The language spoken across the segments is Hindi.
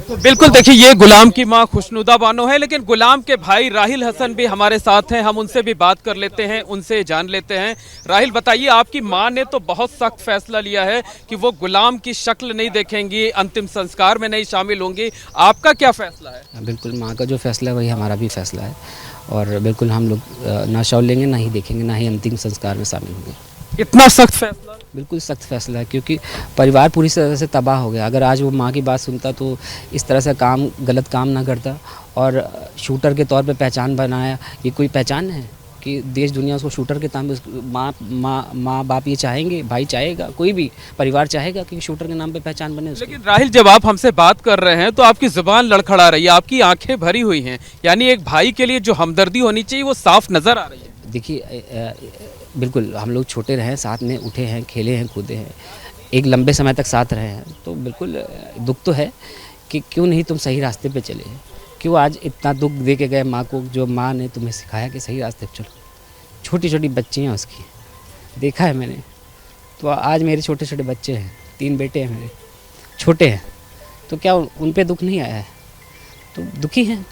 तो बिल्कुल देखिए, ये गुलाम की मां खुशनुदा बानो है, लेकिन गुलाम के भाई राहिल हसन भी हमारे साथ हैं। हम उनसे भी बात कर लेते हैं, उनसे जान लेते हैं। राहिल, बताइए, आपकी मां ने तो बहुत सख्त फैसला लिया है कि वो गुलाम की शक्ल नहीं देखेंगी, अंतिम संस्कार में नहीं शामिल होंगी। आपका क्या फैसला है? बिल्कुल, माँ का जो फैसला है वही हमारा भी फैसला है और बिल्कुल हम लोग ना शव लेंगे, ना ही देखेंगे, ना ही अंतिम संस्कार में शामिल होंगे। इतना सख्त फैसला? बिल्कुल सख्त फैसला है, क्योंकि परिवार पूरी तरह से तबाह हो गया। अगर आज वो माँ की बात सुनता तो इस तरह से गलत काम ना करता। और शूटर के तौर पे पहचान बनाया, ये कोई पहचान है कि देश दुनिया उसको शूटर के नाम पे, माँ बाप ये चाहेंगे, भाई चाहेगा, कोई भी परिवार चाहेगा कि शूटर के नाम पे पहचान बने उसकी। लेकिन राहिल, जब आप हमसे बात कर रहे हैं तो आपकी जुबान लड़खड़ा रही है, आपकी आंखें भरी हुई हैं, यानी एक भाई के लिए जो हमदर्दी होनी चाहिए वो साफ नजर आ रही है। देखिए, बिल्कुल हम लोग छोटे रहे, साथ में उठे हैं, खेले हैं, कूदे हैं, एक लंबे समय तक साथ रहे हैं, तो बिल्कुल दुख तो है कि क्यों नहीं तुम सही रास्ते पे चले, क्यों आज इतना दुख दे के गए माँ को, जो माँ ने तुम्हें सिखाया कि सही रास्ते पे चलो। छोटी छोटी बच्ची हैं उसकी, देखा है मैंने, तो आज मेरे छोटे छोटे बच्चे हैं, 3 बेटे हैं मेरे, छोटे हैं, तो क्या उन पे दुख नहीं आया है? तो दुखी हैं,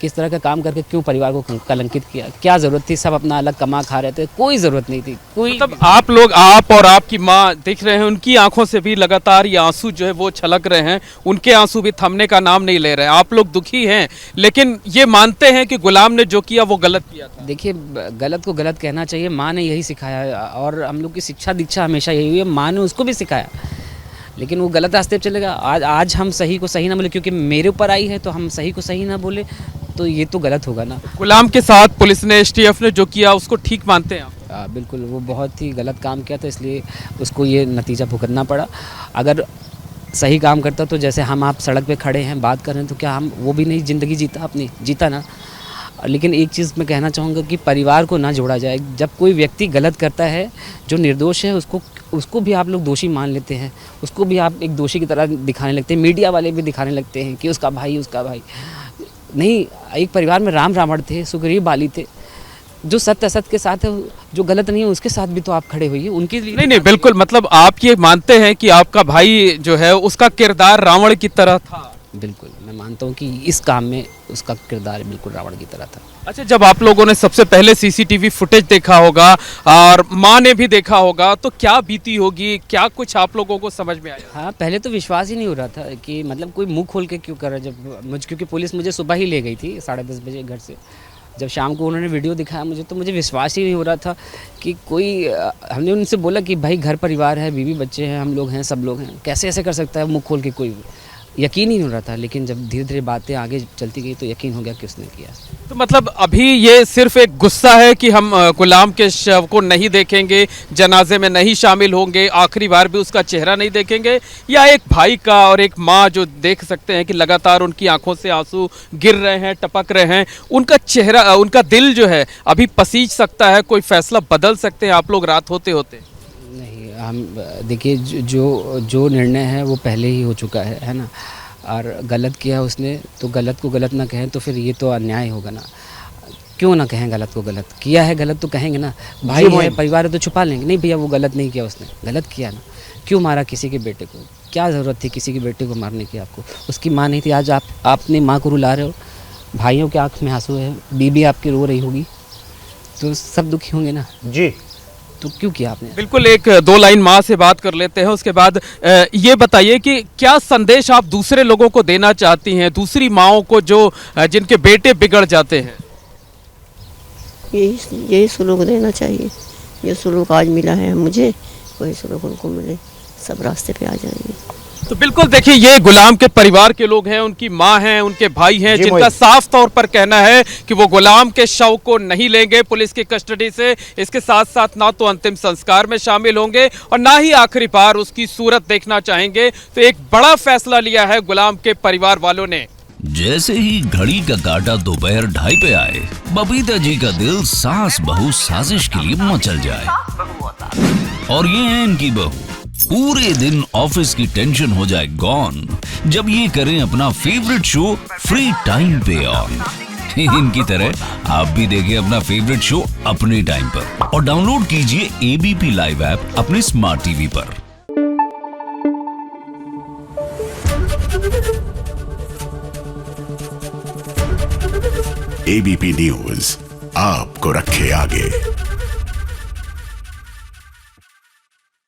किस तरह का काम करके क्यों परिवार को कलंकित किया, क्या ज़रूरत थी? सब अपना अलग कमा खा रहे थे, कोई ज़रूरत नहीं थी। कोई मतलब आप लोग, आप और आपकी माँ दिख रहे हैं, उनकी आंखों से भी लगातार ये आंसू जो है वो छलक रहे हैं, उनके आंसू भी थमने का नाम नहीं ले रहे हैं। आप लोग दुखी हैं, लेकिन ये मानते हैं कि गुलाम ने जो किया वो गलत किया था। देखिए, गलत को गलत कहना चाहिए, माँ ने यही सिखाया और हम लोग की शिक्षा दीक्षा हमेशा यही हुई है, माँ ने उसको भी सिखाया, लेकिन वो गलत रास्ते पे चलेगा। आज हम सही को सही ना बोले, क्योंकि मेरे ऊपर आई है, तो हम सही को सही ना बोले तो ये तो गलत होगा ना। गुलाम के साथ पुलिस ने, एसटीएफ ने जो किया उसको ठीक मानते हैं आप? बिल्कुल, वो बहुत ही गलत काम किया था, इसलिए उसको ये नतीजा भुगतना पड़ा। अगर सही काम करता तो जैसे हम आप सड़क पे खड़े हैं, बात कर रहे हैं, तो क्या हम वो भी नहीं ज़िंदगी जीता ना। लेकिन एक चीज़ मैं कहना चाहूँगा कि परिवार को ना जोड़ा जाए। जब कोई व्यक्ति गलत करता है, जो निर्दोष है, उसको भी आप लोग दोषी मान लेते हैं, उसको भी आप एक दोषी की तरह दिखाने लगते हैं, मीडिया वाले भी दिखाने लगते हैं कि उसका भाई। नहीं, एक परिवार में राम रावण थे, सुग्रीव बाली थे, जो सत्य असत्य के साथ है, जो गलत नहीं है उसके साथ भी तो आप खड़े होइए, उनके लिए। नहीं, बिल्कुल, मतलब आप ये मानते हैं कि आपका भाई जो है उसका किरदार रावण की तरह था? बिल्कुल, मैं मानता हूँ कि इस काम में उसका किरदार बिल्कुल रावण की तरह था। अच्छा, जब आप लोगों ने सबसे पहले सीसीटीवी फुटेज देखा होगा और माँ ने भी देखा होगा, तो क्या बीती होगी, क्या कुछ आप लोगों को समझ में आया? हाँ, पहले तो विश्वास ही नहीं हो रहा था कि मतलब कोई मुंह खोल के क्यों कर रहा है। क्योंकि पुलिस मुझे सुबह ही ले गई थी 10:30 बजे घर से। जब शाम को उन्होंने वीडियो दिखाया मुझे, तो मुझे विश्वास ही नहीं हो रहा था कि कोई। हमने उनसे बोला कि भाई घर परिवार है, बीवी बच्चे हैं, हम लोग हैं, सब लोग हैं, कैसे ऐसे कर सकता है मुँह खोल के कोई? यकीन ही नहीं हो रहा था, लेकिन जब धीरे धीरे बातें आगे चलती गई तो यकीन हो गया कि उसने किया। तो मतलब अभी ये सिर्फ एक गुस्सा है कि हम गुलाम के शव को नहीं देखेंगे, जनाजे में नहीं शामिल होंगे, आखिरी बार भी उसका चेहरा नहीं देखेंगे, या एक भाई का और एक माँ जो देख सकते हैं कि लगातार उनकी आंखों से आंसू गिर रहे हैं, टपक रहे हैं, उनका चेहरा, उनका दिल जो है अभी पसीज सकता है, कोई फैसला बदल सकते हैं आप लोग रात होते होते? नहीं, हम देखिए, जो निर्णय है वो पहले ही हो चुका है ना। और गलत किया उसने, तो गलत को गलत ना कहें तो फिर ये तो अन्याय होगा ना। क्यों ना कहें गलत को गलत? किया है गलत तो कहेंगे ना। भाई है, परिवार है, तो छुपा लेंगे? नहीं भैया, वो गलत नहीं किया, उसने गलत किया ना। क्यों मारा किसी के बेटे को? क्या ज़रूरत थी किसी के बेटे को मारने की? आपको उसकी माँ नहीं थी, आज आप अपनी माँ को रुला रहे हो। भाइयों के आँख में आंसू है, बीबी आपकी रो रही होगी, तो सब दुखी होंगे ना जी। तो क्यों किया आपने? बिल्कुल, एक 2 लाइन माँ से बात कर लेते हैं, उसके बाद ये बताइए कि क्या संदेश आप दूसरे लोगों को देना चाहती हैं, दूसरी माँओं को जो जिनके बेटे बिगड़ जाते हैं? यही सुलूक देना चाहिए, जो सुलूक आज मिला है मुझे, वही सुलूक उनको मिले, सब रास्ते पे आ जाएंगे। तो बिल्कुल देखिए, ये गुलाम के परिवार के लोग हैं, उनकी माँ हैं, उनके भाई हैं, जिनका साफ तौर पर कहना है कि वो गुलाम के शव को नहीं लेंगे पुलिस की कस्टडी से। इसके साथ साथ ना तो अंतिम संस्कार में शामिल होंगे और ना ही आखिरी बार उसकी सूरत देखना चाहेंगे। तो एक बड़ा फैसला लिया है गुलाम के परिवार वालों ने। जैसे ही घड़ी का काटा दोपहर 2:30 पे आए, बबीता जी का दिल सास बहू साजिश के लिए मचल जाए। और ये है इनकी बहू, पूरे दिन ऑफिस की टेंशन हो जाए गॉन जब ये करें अपना फेवरेट शो फ्री टाइम पे ऑन। इनकी तरह आप भी देखें अपना फेवरेट शो अपने टाइम पर और डाउनलोड कीजिए एबीपी लाइव ऐप अपने स्मार्ट टीवी पर। एबीपी न्यूज आपको रखे आगे।